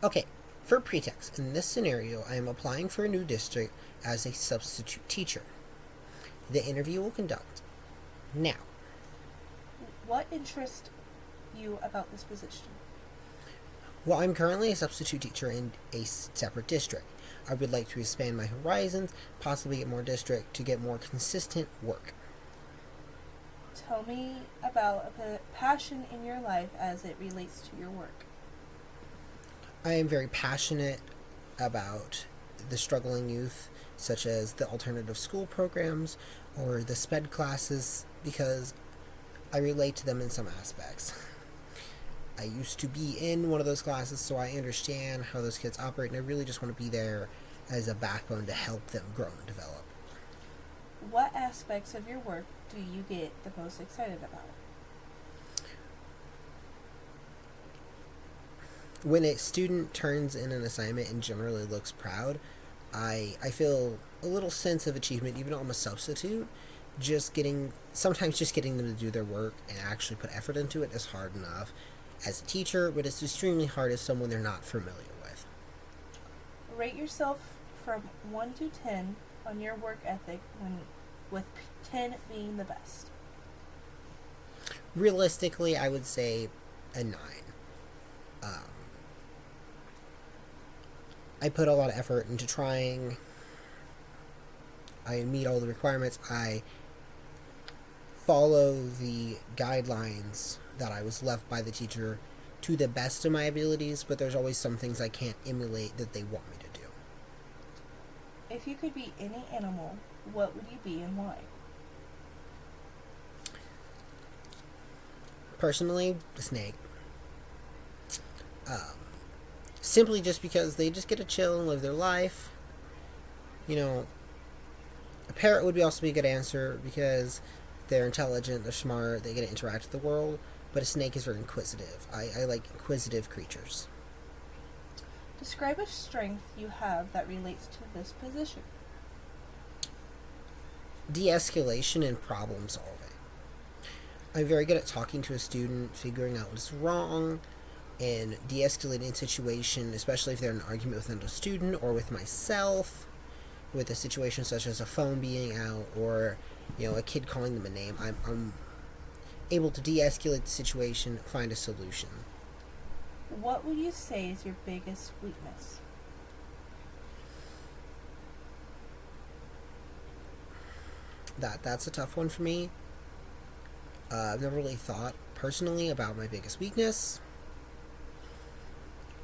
Okay, for pretext, in this scenario, I am applying for a new district as a substitute teacher. The interview will conduct now. What interests you about this position? Well, I'm currently a substitute teacher in a separate district. I would like to expand my horizons, possibly get more district to get more consistent work. Tell me about a passion in your life as it relates to your work. I am very passionate about the struggling youth, such as the alternative school programs or the SPED classes, because I relate to them in some aspects. I used to be in one of those classes, so I understand how those kids operate, and I really just want to be there as a backbone to help them grow and develop. What aspects of your work do you get the most excited about? When a student turns in an assignment and generally looks proud, I feel a little sense of achievement, even though I'm a substitute. Sometimes just getting them to do their work and actually put effort into it is hard enough as a teacher, but it's extremely hard as someone they're not familiar with. Rate yourself from 1 to 10 on your work ethic, with 10 being the best. Realistically, I would say a 9. Um, I put a lot of effort into trying. I meet all the requirements. I follow the guidelines that I was left by the teacher to the best of my abilities, but there's always some things I can't emulate that they want me to do. If you could be any animal, what would you be and why? Personally, the snake. Um, Simply just because they just get to chill and live their life. You know, a parrot would also be a good answer because they're intelligent, they're smart, they get to interact with the world. But a snake is very inquisitive. I like inquisitive creatures. Describe a strength you have that relates to this position. De-escalation and problem solving. I'm very good at talking to a student, figuring out what's wrong, and de-escalating a situation, especially if they're in an argument with another student or with myself, with a situation such as a phone being out or a kid calling them a name. I'm able to de-escalate the situation, find a solution. What would you say is your biggest weakness? That's a tough one for me. I've never really thought personally about my biggest weakness.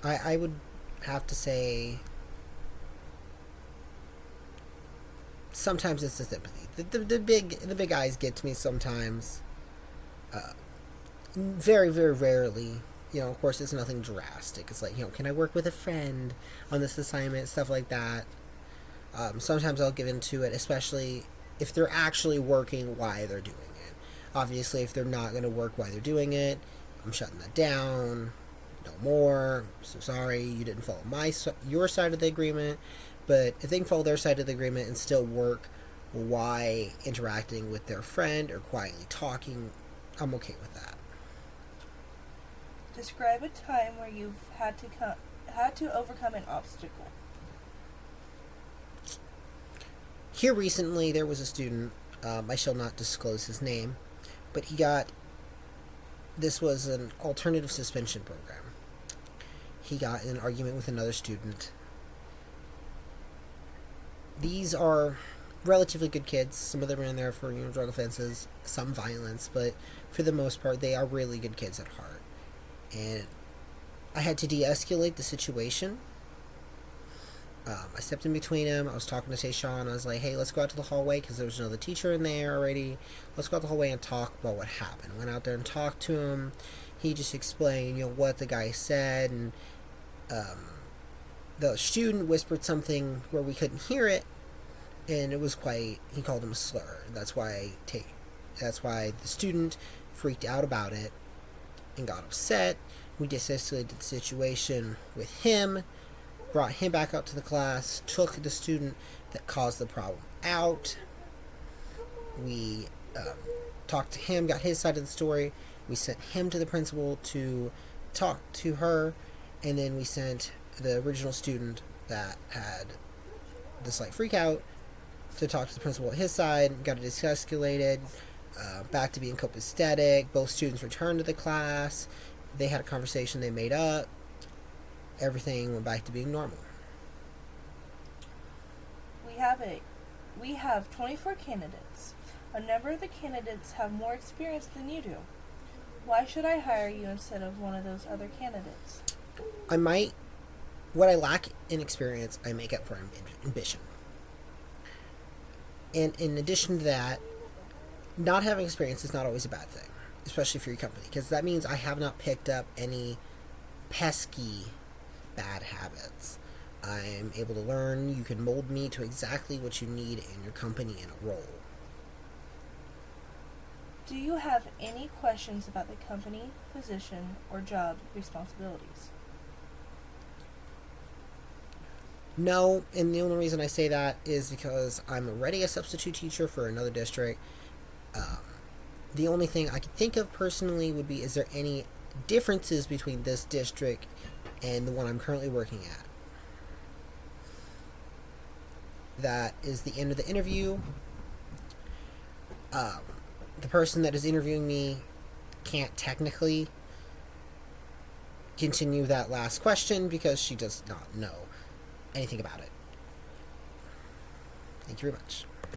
I would have to say sometimes it's the sympathy. The big eyes get to me sometimes. Very, very rarely. Of course, it's nothing drastic. It's like, can I work with a friend on this assignment, stuff like that. Sometimes I'll give into it, especially if they're actually working while they're doing it. Obviously, if they're not going to work while they're doing it, I'm shutting that down. No more. So sorry, you didn't follow your side of the agreement. But if they can follow their side of the agreement and still work while interacting with their friend or quietly talking, I'm okay with that. Describe a time where you've had to overcome an obstacle. Here recently, there was a student. I shall not disclose his name, but this was an alternative suspension program. He got in an argument with another student. These are relatively good kids. Some of them are in there for drug offenses, some violence, but for the most part, they are really good kids at heart. And I had to de-escalate the situation. I stepped in between them. I was talking to Tayshawn. I was like, hey, let's go out to the hallway because there was another teacher in there already. Let's go out to the hallway and talk about what happened. I went out there and talked to him. He just explained, what the guy said, and the student whispered something where we couldn't hear it, and it was he called him a slur. That's why the student freaked out about it and got upset. We de-escalated the situation with him, brought him back out to the class, took the student that caused the problem out. We talked to him, got his side of the story. We sent him to the principal to talk to her, and then we sent the original student that had this like freak out to talk to the principal at his side, got it escalated, back to being copacetic. Both students returned to the class. They had a conversation they made up. Everything went back to being normal. We have 24 candidates. A number of the candidates have more experience than you do. Why should I hire you instead of one of those other candidates? What I lack in experience, I make up for in ambition. And in addition to that, not having experience is not always a bad thing, especially for your company, because that means I have not picked up any pesky bad habits. I'm able to learn. You can mold me to exactly what you need in your company in a role. Do you have any questions about the company, position, or job responsibilities? No, and the only reason I say that is because I'm already a substitute teacher for another district. The only thing I can think of personally would be, is there any differences between this district and the one I'm currently working at? That is the end of the interview. The person that is interviewing me can't technically continue that last question because she does not know anything about it. Thank you very much.